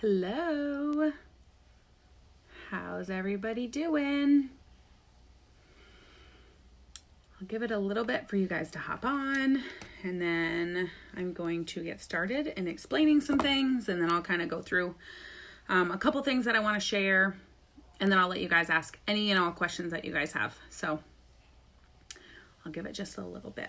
Hello. How's everybody doing? I'll give it a little bit for you guys to hop on, and then I'm going to get started in explaining some things, and then I'll kind of go through a couple things that I want to share, and then I'll let you guys ask any and all questions that you guys have. So I'll give it just a little bit.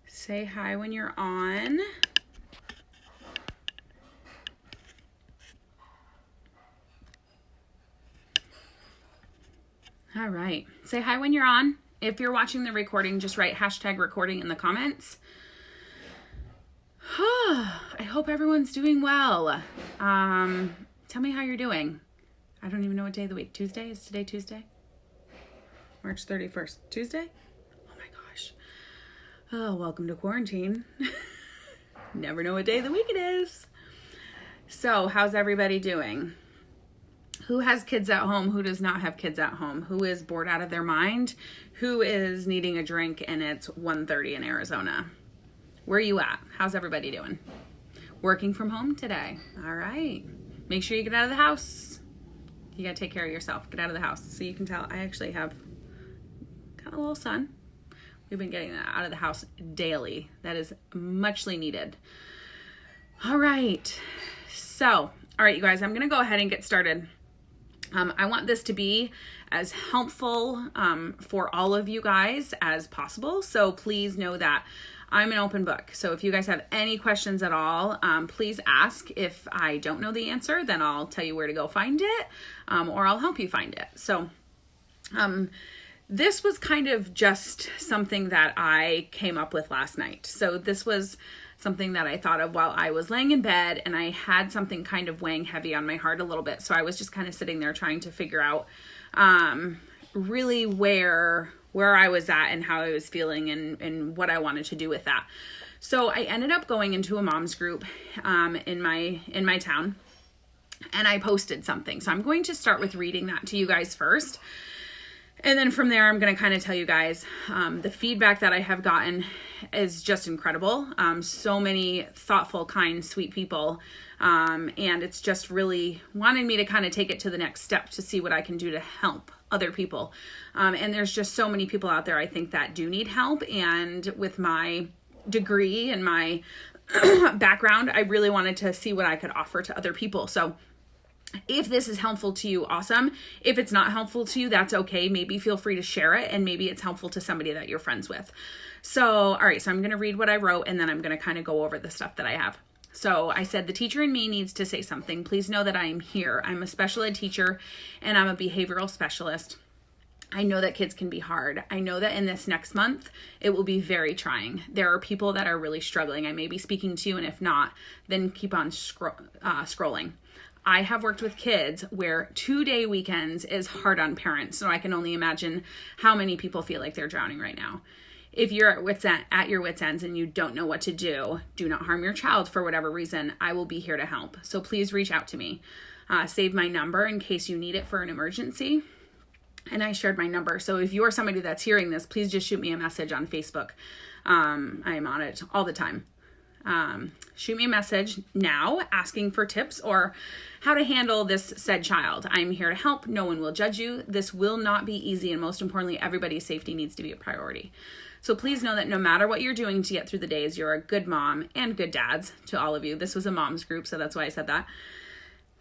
Say hi when you're on. All right. Say hi when you're on. If you're watching the recording, just write #recording in the comments. I hope everyone's doing well. Tell me how you're doing. I don't even know what day of the week. Tuesday? Is today Tuesday? March 31st. Tuesday? Oh my gosh. Oh, welcome to quarantine. Never know what day of the week it is. So, how's everybody doing? Who has kids at home? Who does not have kids at home? Who is bored out of their mind? Who is needing a drink and it's 1:30 in Arizona? Where are you at? How's everybody doing? Working from home today. All right. Make sure you get out of the house. You got to take care of yourself. Get out of the house. So you can tell I actually have got a little sun. We've been getting out of the house daily. That is muchly needed. All right. So, all right, you guys, I'm going to go ahead and get started. I want this to be as helpful for all of you guys as possible. So please know that I'm an open book. So if you guys have any questions at all, please ask. If I don't know the answer, then I'll tell you where to go find it, or I'll help you find it. So, this was kind of just something that I came up with last night. So this was something that I thought of while I was laying in bed, and I had something kind of weighing heavy on my heart a little bit. So I was just kind of sitting there trying to figure out really where I was at and how I was feeling and what I wanted to do with that. So I ended up going into a mom's group in my town, and I posted something. So I'm going to start with reading that to you guys first. And then from there, I'm going to kind of tell you guys the feedback that I have gotten is just incredible. So many thoughtful, kind, sweet people. And it's just really wanting me to kind of take it to the next step to see what I can do to help other people. And there's just so many people out there, I think, that do need help. And with my degree and my background, I really wanted to see what I could offer to other people. So if this is helpful to you, awesome. If it's not helpful to you, that's okay. Maybe feel free to share it, and maybe it's helpful to somebody that you're friends with. So, all right, so I'm going to read what I wrote, and then I'm going to kind of go over the stuff that I have. So I said, the teacher in me needs to say something. Please know that I am here. I'm a special ed teacher, and I'm a behavioral specialist. I know that kids can be hard. I know that in this next month, it will be very trying. There are people that are really struggling. I may be speaking to you, and if not, then keep on scrolling. I have worked with kids where 2-day weekends is hard on parents, so I can only imagine how many people feel like they're drowning right now. If you're at your wit's ends and you don't know what to do not harm your child for whatever reason. I will be here to help. So please reach out to me. Save my number in case you need it for an emergency. And I shared my number. So if you're somebody that's hearing this, please just shoot me a message on Facebook. I am on it all the time. Shoot me a message now asking for tips or how to handle this said child. I'm here to help. No one will judge you. This will not be easy. And most importantly, everybody's safety needs to be a priority. So please know that no matter what you're doing to get through the days, you're a good mom and good dads to all of you. This was a mom's group, so that's why I said that.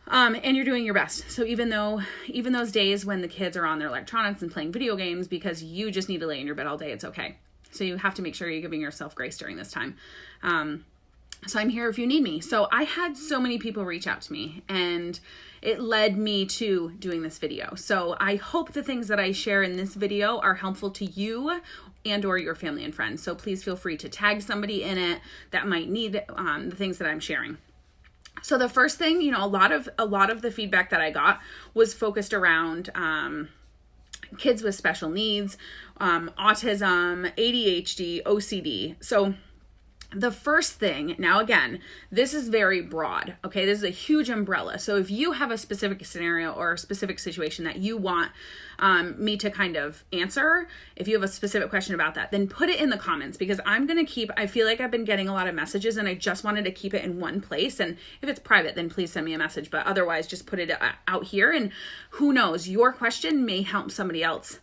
And you're doing your best. So even those days when the kids are on their electronics and playing video games because you just need to lay in your bed all day, it's okay. So you have to make sure you're giving yourself grace during this time. So I'm here if you need me. So I had so many people reach out to me, and it led me to doing this video. So I hope the things that I share in this video are helpful to you and or your family and friends. So please feel free to tag somebody in it that might need the things that I'm sharing. So the first thing, a lot of the feedback that I got was focused around kids with special needs, autism, ADHD, OCD. So The first thing, now again, this is very broad, okay? This is a huge umbrella. So if you have a specific scenario or a specific situation that you want me to kind of answer, if you have a specific question about that, then put it in the comments, because I feel like I've been getting a lot of messages and I just wanted to keep it in one place. And if it's private, then please send me a message, but otherwise just put it out here. And who knows, your question may help somebody else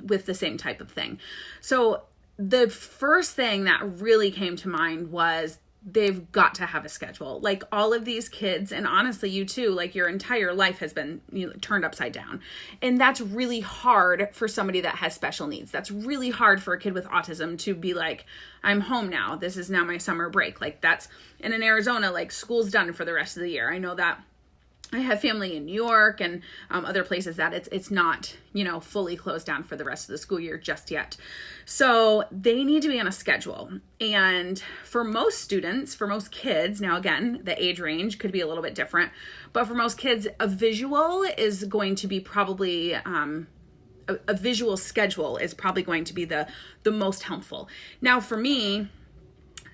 with the same type of thing. So the first thing that really came to mind was they've got to have a schedule. Like all of these kids, and honestly you too, like your entire life has been turned upside down. And that's really hard for somebody that has special needs. That's really hard for a kid with autism to be like, I'm home now. This is now my summer break. Like that's, and in Arizona, like school's done for the rest of the year. I know that. I have family in New York and other places that it's not, fully closed down for the rest of the school year just yet. So they need to be on a schedule. And for most students, for most kids, now again, the age range could be a little bit different, but for most kids, a visual is going to be probably, a visual schedule is probably going to be the most helpful. Now for me,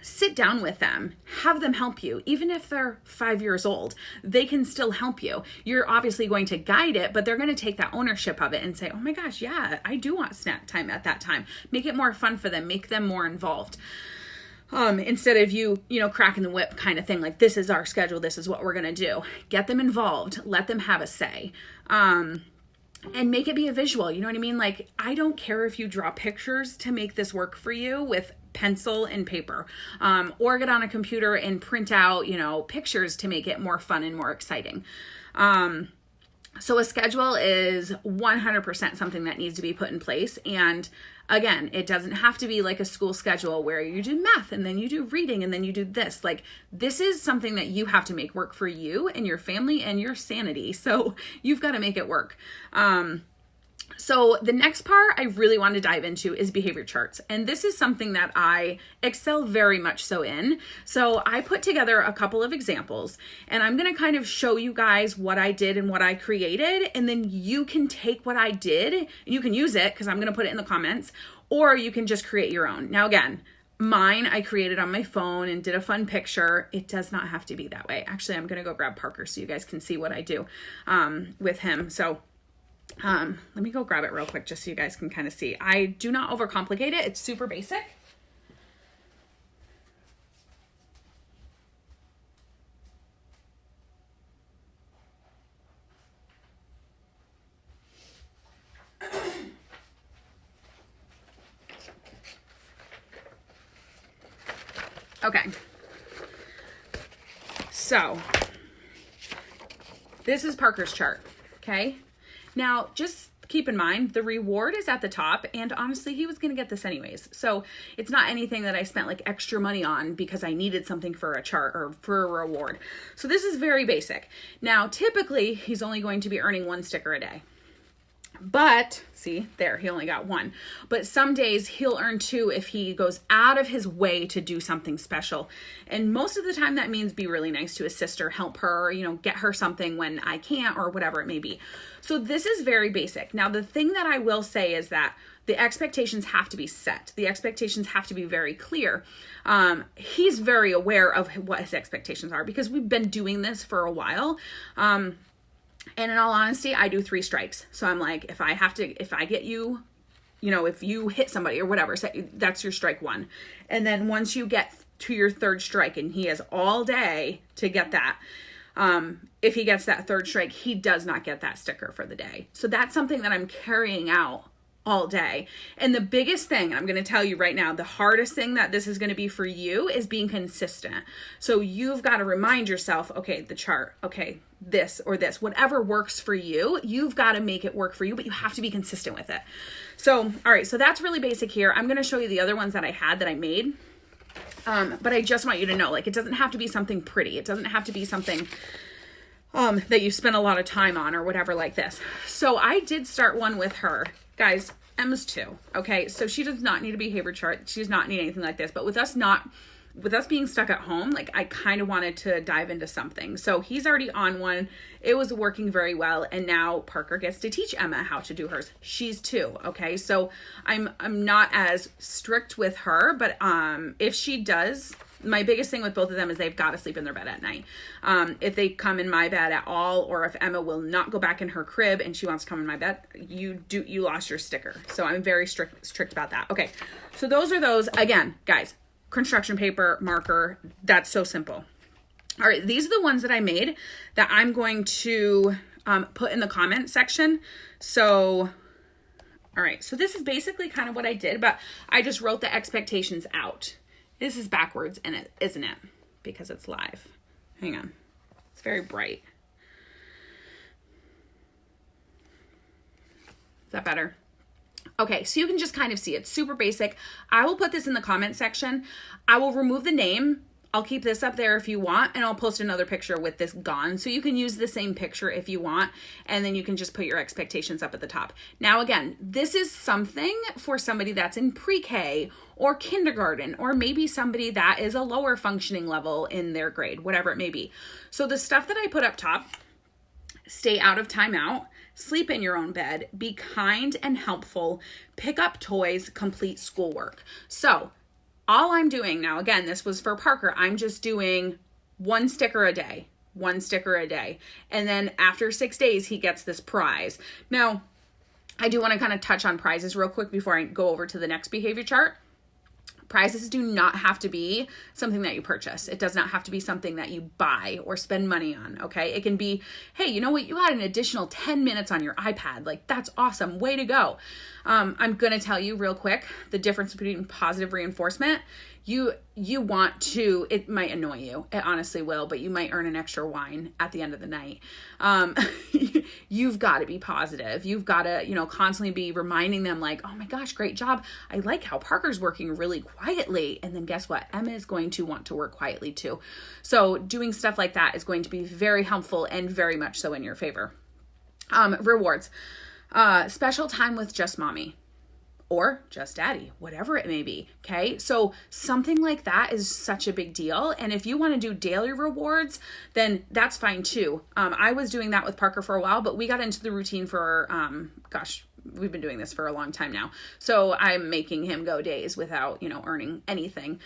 sit down with them, have them help you. Even if they're 5 years old, they can still help you. You're obviously going to guide it, but they're going to take that ownership of it and say, oh my gosh, yeah, I do want snack time at that time. Make it more fun for them, make them more involved. Instead of you cracking the whip kind of thing, like this is our schedule, this is what we're going to do. Get them involved, let them have a say. And make it be a visual, you know what I mean? Like, I don't care if you draw pictures to make this work for you with pencil and paper, or get on a computer and print out, pictures to make it more fun and more exciting. So a schedule is 100% something that needs to be put in place. And again, it doesn't have to be like a school schedule where you do math and then you do reading and then you do this. Like, this is something that you have to make work for you and your family and your sanity. So you've got to make it work. So the next part I really want to dive into is behavior charts. And this is something that I excel very much so in. So I put together a couple of examples and I'm going to kind of show you guys what I did and what I created. And then you can take what I did and you can use it, because I'm going to put it in the comments, or you can just create your own. Now, again, mine I created on my phone and did a fun picture. It does not have to be that way. Actually, I'm going to go grab Parker so you guys can see what I do with him. So let me go grab it real quick just so you guys can kind of see. I do not overcomplicate it. It's super basic. Okay. So this is Parker's chart. Okay. Now, just keep in mind, the reward is at the top, and honestly, he was going to get this anyways. So it's not anything that I spent like extra money on because I needed something for a chart or for a reward. So this is very basic. Now, typically, he's only going to be earning 1 sticker a day. But see there, he only got 1. But some days he'll earn 2 if he goes out of his way to do something special. And most of the time that means be really nice to his sister, help her, get her something when I can't or whatever it may be. So this is very basic. Now, the thing that I will say is that the expectations have to be set. The expectations have to be very clear. He's very aware of what his expectations are because we've been doing this for a while. And in all honesty, I do 3 strikes. So I'm like, if I get you, if you hit somebody or whatever, so that's your strike 1. And then once you get to your 3rd strike, and he has all day to get that, if he gets that 3rd strike, he does not get that sticker for the day. So that's something that I'm carrying out all day. And the biggest thing, and I'm going to tell you right now, the hardest thing that this is going to be for you is being consistent. So you've got to remind yourself, okay, the chart, okay, this or this, whatever works for you, you've got to make it work for you, but you have to be consistent with it. So, all right, so that's really basic here. I'm going to show you the other ones that I had that I made. But I just want you to know, like, it doesn't have to be something pretty. It doesn't have to be something that you spend a lot of time on or whatever like this. So I did start one with her. Guys, Emma's 2, okay? So she does not need a behavior chart. She does not need anything like this. But with us being stuck at home, like, I kind of wanted to dive into something. So he's already on one. It was working very well. And now Parker gets to teach Emma how to do hers. She's 2, okay? So I'm not as strict with her, but if she does my biggest thing with both of them is they've got to sleep in their bed at night. If they come in my bed at all, or if Emma will not go back in her crib and she wants to come in my bed, you lost your sticker. So I'm very strict about that. Okay. So those are those. Again, guys, construction paper, marker, that's so simple. All right. These are the ones that I made that I'm going to put in the comment section. So, all right. So this is basically kind of what I did, but I just wrote the expectations out. This is backwards in it, isn't it? Because it's live. Hang on. It's very bright. Is that better? Okay, so you can just kind of see it. Super basic. I will put this in the comment section. I will remove the name. I'll keep this up there if you want, and I'll post another picture with this gone. So you can use the same picture if you want, and then you can just put your expectations up at the top. Now, again, this is something for somebody that's in pre-K or kindergarten, or maybe somebody that is a lower functioning level in their grade, whatever it may be. So the stuff that I put up top: stay out of timeout, sleep in your own bed, be kind and helpful, pick up toys, complete schoolwork. So all I'm doing now, again, this was for Parker, I'm just doing one sticker a day. And then after 6 days, he gets this prize. Now, I do want to kind of touch on prizes real quick before I go over to the next behavior chart. Prizes do not have to be something that you purchase. It does not have to be something that you buy or spend money on, okay? It can be, hey, you know what? You had an additional 10 minutes on your iPad. Like, that's awesome. Way to go. I'm going to tell you real quick the difference between positive reinforcement. You want to, it might annoy you. It honestly will, but you might earn an extra wine at the end of the night. You've got to be positive. You've got to, constantly be reminding them like, oh my gosh, great job. I like how Parker's working really quietly. And then guess what? Emma is going to want to work quietly too. So doing stuff like that is going to be very helpful and very much so in your favor. Rewards, special time with just mommy. Or just daddy, whatever it may be. Okay. So something like that is such a big deal. And if you want to do daily rewards, then that's fine too. I was doing that with Parker for a while, but we got into the routine for, we've been doing this for a long time now. So I'm making him go days without, earning anything.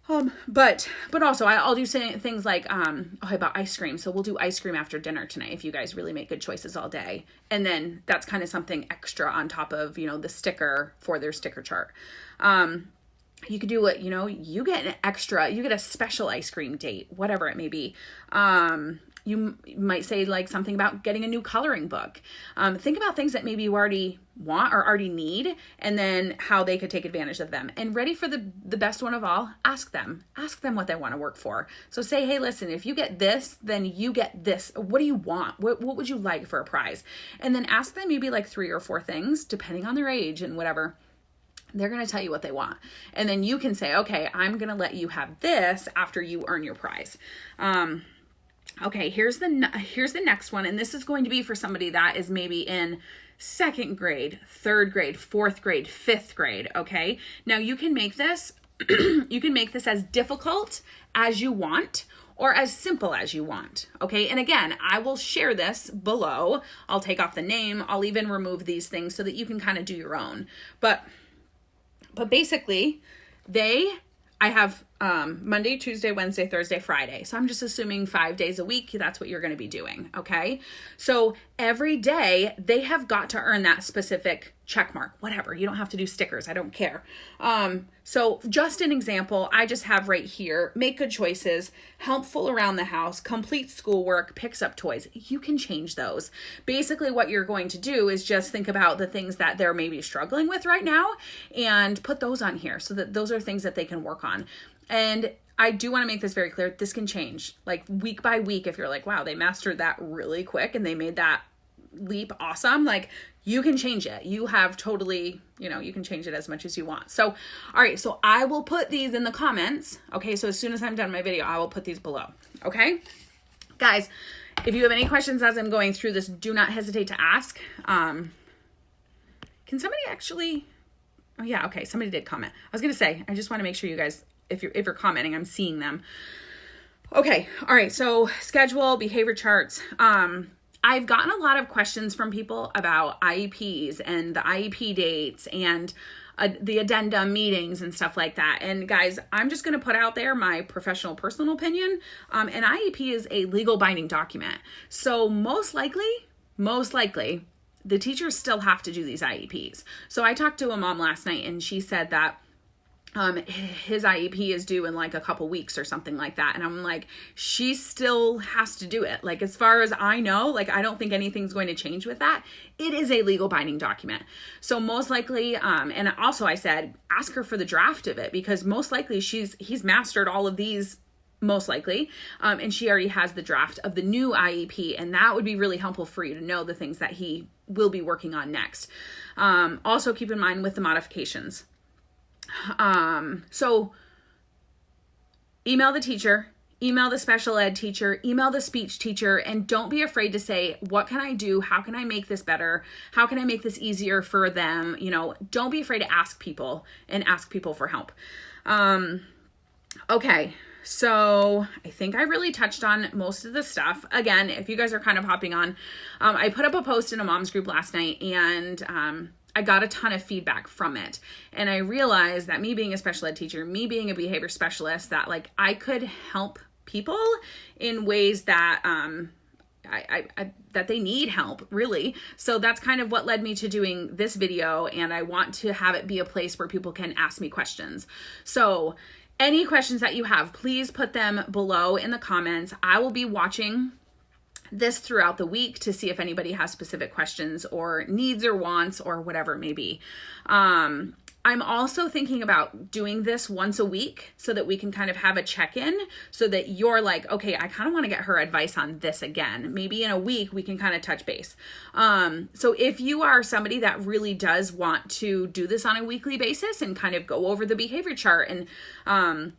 But also I'll do things like, I bought ice cream. So we'll do ice cream after dinner tonight if you guys really make good choices all day. And then that's kind of something extra on top of, the sticker for their sticker chart. You could do it, you get you get a special ice cream date, whatever it may be. You might say like something about getting a new coloring book. Think about things that maybe you already want or already need, and then how they could take advantage of them. And ready for the best one of all, ask them what they want to work for. So say, hey, listen, if you get this, then you get this. What do you want? What would you like for a prize? And then ask them maybe like 3 or 4 things, depending on their age and whatever. They're going to tell you what they want. And then you can say, okay, I'm going to let you have this after you earn your prize. Okay, here's the next one. And this is going to be for somebody that is maybe in 2nd grade, 3rd grade, 4th grade, 5th grade. Okay. Now you can make this, as difficult as you want or as simple as you want. Okay. And again, I will share this below. I'll take off the name. I'll even remove these things so that you can kind of do your own. But basically I have Monday, Tuesday, Wednesday, Thursday, Friday. So I'm just assuming 5 days a week. That's what you're going to be doing. Okay. So every day they have got to earn that specific check mark, whatever. You don't have to do stickers. I don't care. So just an example, I just have right here, make good choices, helpful around the house, complete schoolwork, picks up toys. You can change those. Basically what you're going to do is just think about the things that they're maybe struggling with right now and put those on here so that those are things that they can work on. And I do want to make this very clear. This can change like week by week. If you're like, wow, they mastered that really quick and they made that leap awesome. Like you can change it. You have totally, you can change it as much as you want. So, all right. So I will put these in the comments. Okay. So as soon as I'm done my video, I will put these below. Okay. Guys, if you have any questions as I'm going through this, do not hesitate to ask. Can somebody actually, oh yeah. Okay. Somebody did comment. I was going to say, I just want to make sure you guys, if you're commenting, I'm seeing them. Okay. All right. So schedule, behavior charts. I've gotten a lot of questions from people about IEPs and the IEP dates and the addendum meetings and stuff like that. And guys, I'm just going to put out there my professional personal opinion. An IEP is a legal binding document. So most likely, the teachers still have to do these IEPs. So I talked to a mom last night and she said that his IEP is due in like a couple weeks or something like that. And I'm like, she still has to do it. Like, as far as I know, like, I don't think anything's going to change with that. It is a legal binding document. So most likely, and also I said, ask her for the draft of it, because most likely he's mastered all of these, most likely. And she already has the draft of the new IEP. And that would be really helpful for you to know the things that he will be working on next. Also keep in mind with the modifications. So email the teacher, email the special ed teacher, email the speech teacher, and don't be afraid to say, what can I do? How can I make this better? How can I make this easier for them? You know, don't be afraid to ask people for help. Okay. So I think I really touched on most of the stuff. Again, if you guys are kind of hopping on, I put up a post in a mom's group last night, and, I got a ton of feedback from it. And I realized that me being a special ed teacher, me being a behavior specialist, that like I could help people in ways that that they need help, really. So that's kind of what led me to doing this video. And I want to have it be a place where people can ask me questions. So any questions that you have, please put them below in the comments. I will be watching this throughout the week to see if anybody has specific questions or needs or wants or whatever it may be. I'm also thinking about doing this once a week so that we can kind of have a check-in, so that you're like, okay, I kind of want to get her advice on this again. Maybe in a week we can kind of touch base. So if you are somebody that really does want to do this on a weekly basis and kind of go over the behavior chart and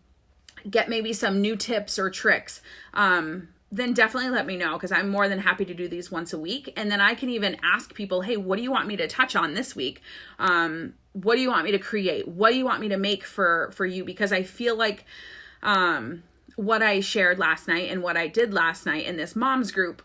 get maybe some new tips or tricks, then definitely let me know, because I'm more than happy to do these once a week. And then I can even ask people, hey, what do you want me to touch on this week? What do you want me to create? What do you want me to make for you? Because I feel like what I shared last night and what I did last night in this mom's group,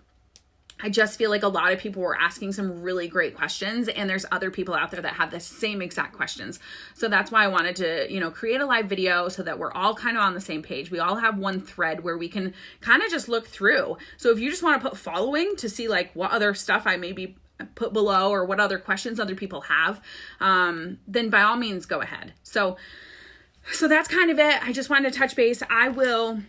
I just feel like a lot of people were asking some really great questions, and there's other people out there that have the same exact questions. So that's why I wanted to, create a live video so that we're all kind of on the same page. We all have one thread where we can kind of just look through. So if you just want to put following to see like what other stuff I maybe put below or what other questions other people have, then by all means go ahead. So that's kind of it. I just wanted to touch base. I will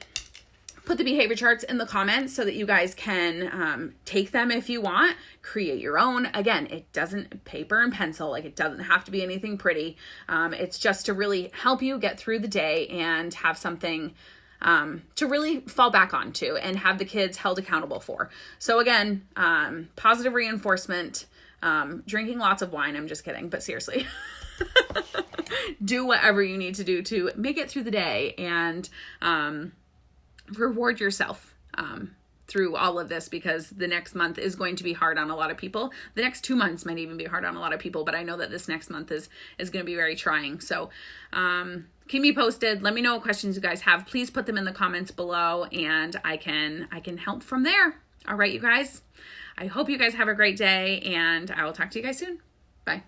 put the behavior charts in the comments so that you guys can take them if you want, create your own. Again, it doesn't, paper and pencil, like it doesn't have to be anything pretty. It's just to really help you get through the day and have something to really fall back onto and have the kids held accountable for. So again, positive reinforcement, drinking lots of wine. I'm just kidding, but seriously, do whatever you need to do to make it through the day and reward yourself through all of this, because the next month is going to be hard on a lot of people. The next 2 months might even be hard on a lot of people, but I know that this next month is going to be very trying. So keep me posted. Let me know what questions you guys have. Please put them in the comments below, and I can help from there. All right, you guys. I hope you guys have a great day, and I will talk to you guys soon. Bye.